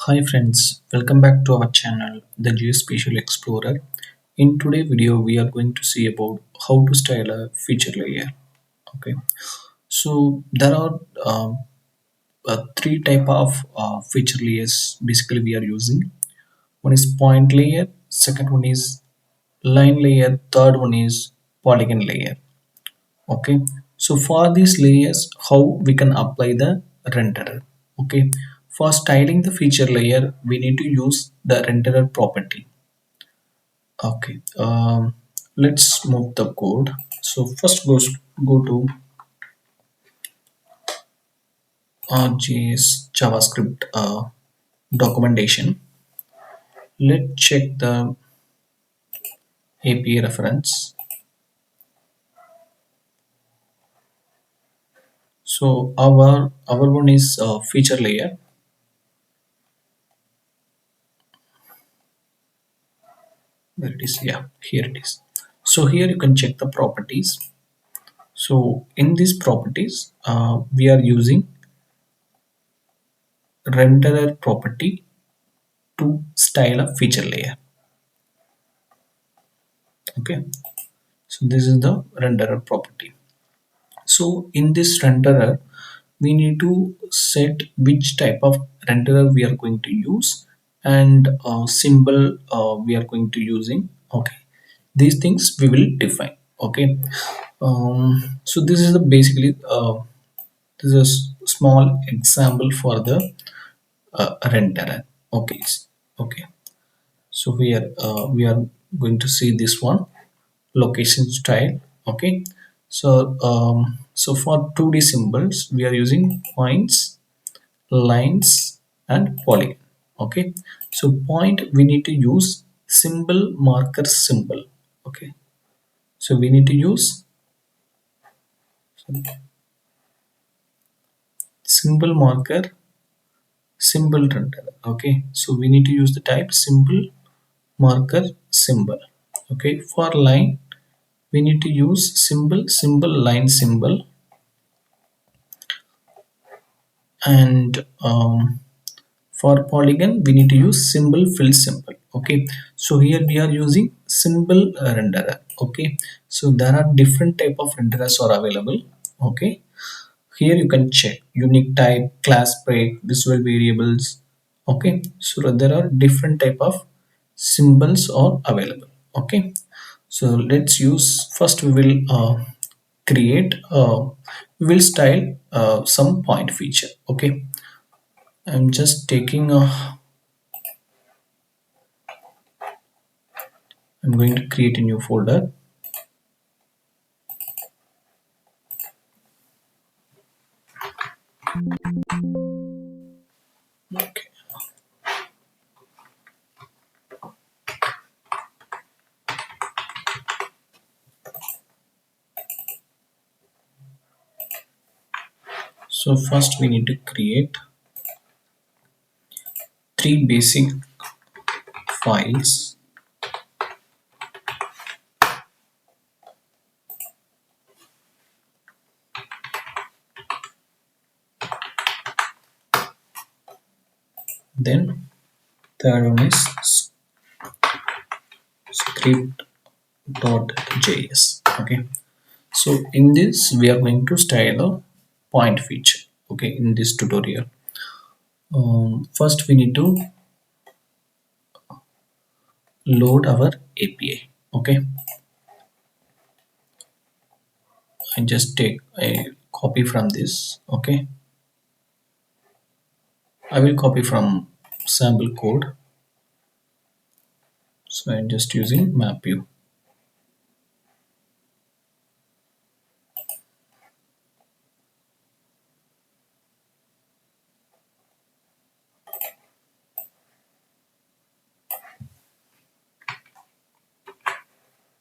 Hi friends, welcome back to our channel, the Geospatial Explorer. In today's video, we are going to see about how to style a feature layer. Okay, so there are three type of feature layers. Basically, we are using. One is point layer, second one is line layer, third one is polygon layer. Okay, so for these layers, how we can apply the renderer. Okay, for styling the feature layer we need to use the renderer property. Okay, let's move the code. So first go to ArcGIS JavaScript documentation. Let's check the API reference. So our one is feature layer. Where it is? Yeah, here it is. So here you can check the properties. So in these properties, we are using renderer property to style a feature layer. Okay, so this is the renderer property. So in this renderer, we need to set which type of renderer we are going to use and symbol we are going to using. Okay, these things we will define. Okay, so this is the basically this is a small example for the renderer. Okay, okay. So we are going to see this one location style. Okay, so so for 2D symbols we are using points, lines and polygon. Okay, so point we need to use symbol marker symbol. Okay, so we need to use symbol marker symbol renderer. Okay, so we need to use the type symbol marker symbol. Okay, for line we need to use symbol line symbol, and for polygon we need to use symbol fill symbol. Okay, so here we are using symbol renderer. Okay, so there are different type of renderers are available. Okay, here you can check unique type, class break, visual variables. Okay, so there are different type of symbols are available. Okay, so let's use first we will create we will style some point feature. Okay, I'm just taking a I'm going to create a new folder. Okay, so first we need to create three basic files. Then third one is script.js. Okay, so in this we are going to style a point feature. Okay, in this tutorial first we need to load our API. Okay, I just take a copy from this. Okay, I will copy from sample code. So I'm just using map view.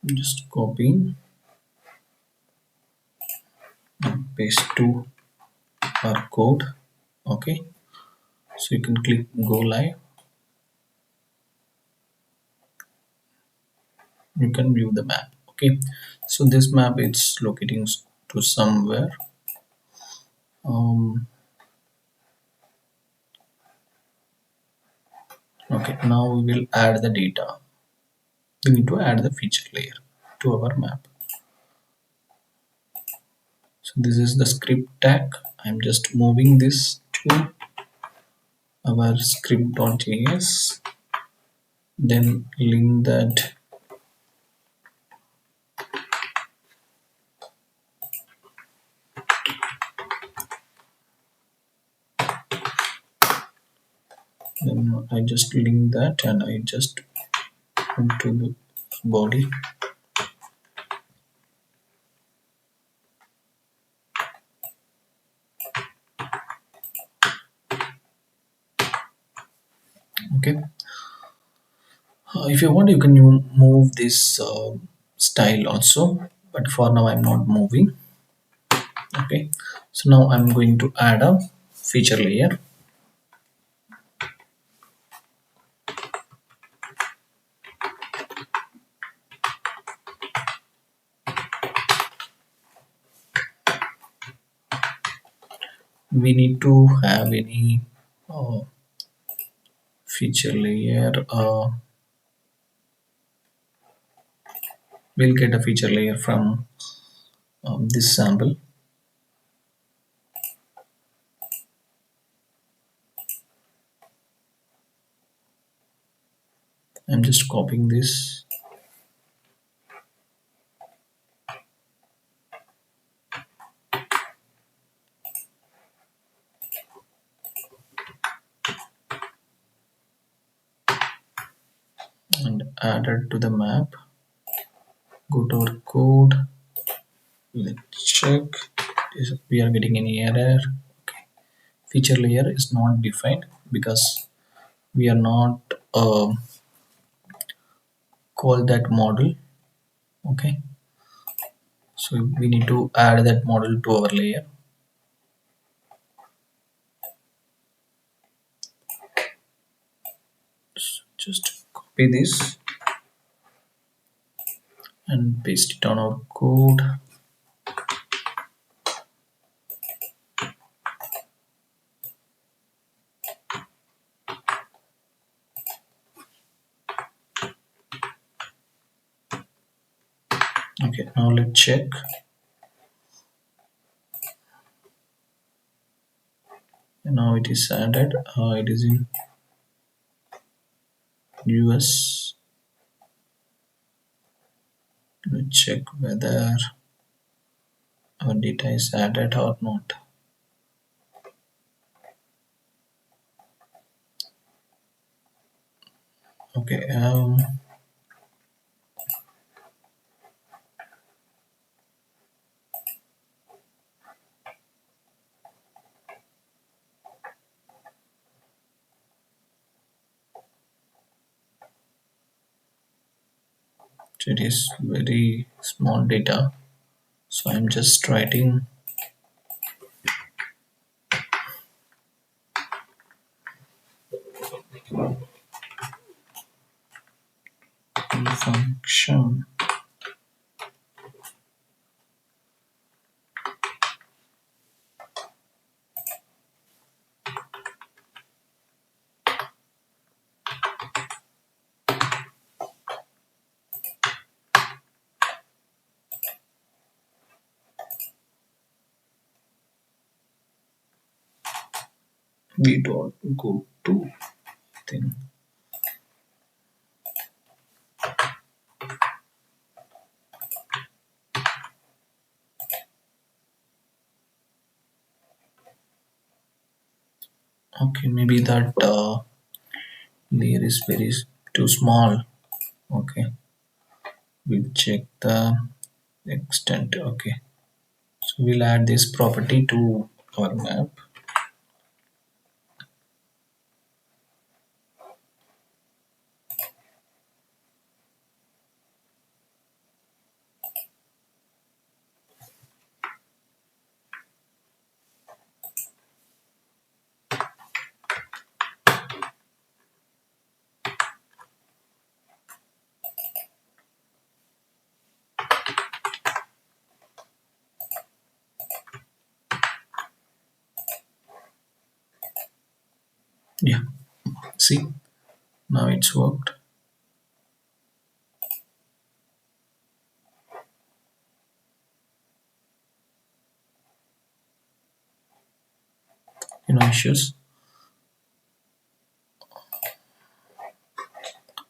Just copying and paste to our code. Okay, so you can click go live. You can view the map. Okay, so this map it's locating to somewhere. um, Okay, now we will add the data. We need to add the feature layer to our map. So this is the script tag. I'm just moving this to our script.js, then link that. Then I just link that and I just put to the body. Okay. If you want, you can move this style also, but for now I'm not moving. Okay. So now I'm going to add a feature layer. We need to have any uh, feature layer. We'll get a feature layer from this sample. I'm just copying this. And add it to the map. Go to our code. Let's check. We are getting any error. Okay. Feature layer is not defined because we are not call that model. Okay. So we need to add that model to our layer. So just copy this and paste it on our code. Okay, now let's check. And now it is added. It is in US. Let's check whether our data is added or not. Okay. So it is very small data. So I'm just writing function. We don't go to thing. Okay, maybe that layer is very too small. Okay, we'll check the extent. Okay, so we'll add this property to our map. Yeah, see, Now it's worked. No issues.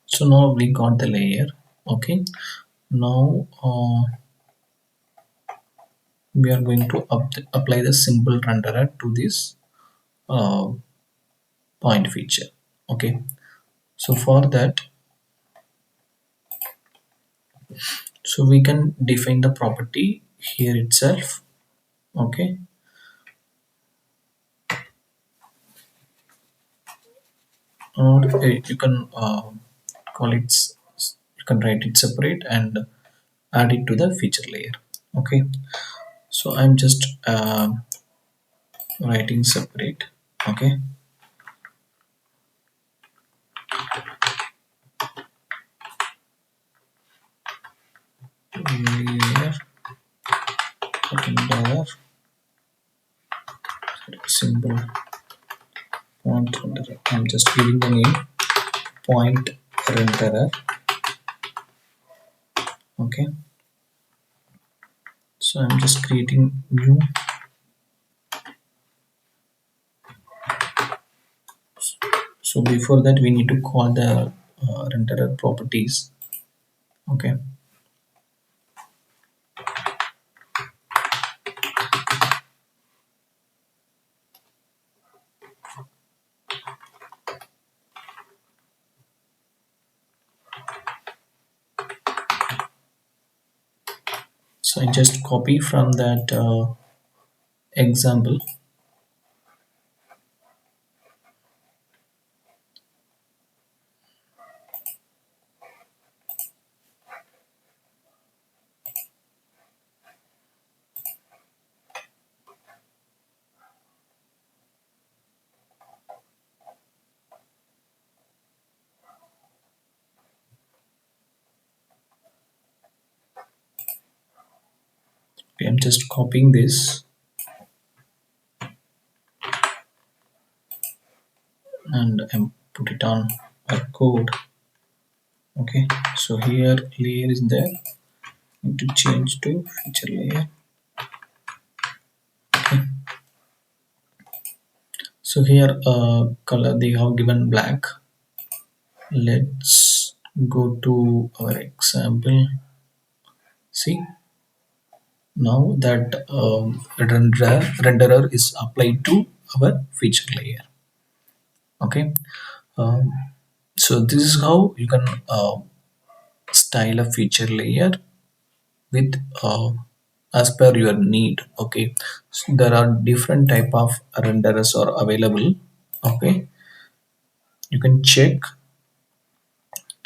So now we got the layer. Okay, now we are going to apply the simple renderer to this uh, point feature. Okay, so for that, so we can define the property here itself. Okay, or you can call it you can write it separate and add it to the feature layer. Okay, so I'm just writing separate. Okay, layer $, symbol point renderer. I'm just giving the name point renderer. Okay, so I'm just creating new. So before that we need to call the renderer properties. Okay, so I just copy from that example. Okay, I'm just copying this and put it on our code. Okay, so here layer is there, need to change to feature layer. Okay, so here color they have given black. Let's go to our example. See, now that renderer is applied to our feature layer. Okay, um, so this is how you can style a feature layer with as per your need. Okay, so there are different type of renderers are available. Okay, you can check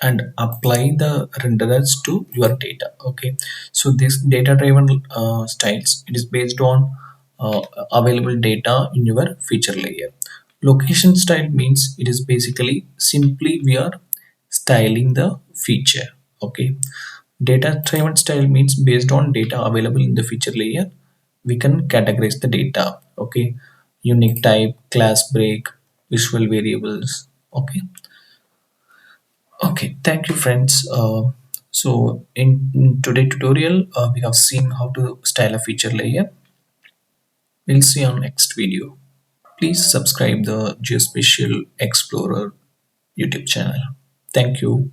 and apply the renderers to your data. Okay, so this data driven styles, it is based on available data in your feature layer. Location style means it is basically simply we are styling the feature. Okay, data driven style means based on data available in the feature layer we can categorize the data. Okay, unique type, class break, visual variables. Okay, okay, thank you, friends. So, in today's tutorial, we have seen how to style a feature layer. We'll see on next video. Please subscribe the Geospatial Explorer YouTube channel. Thank you.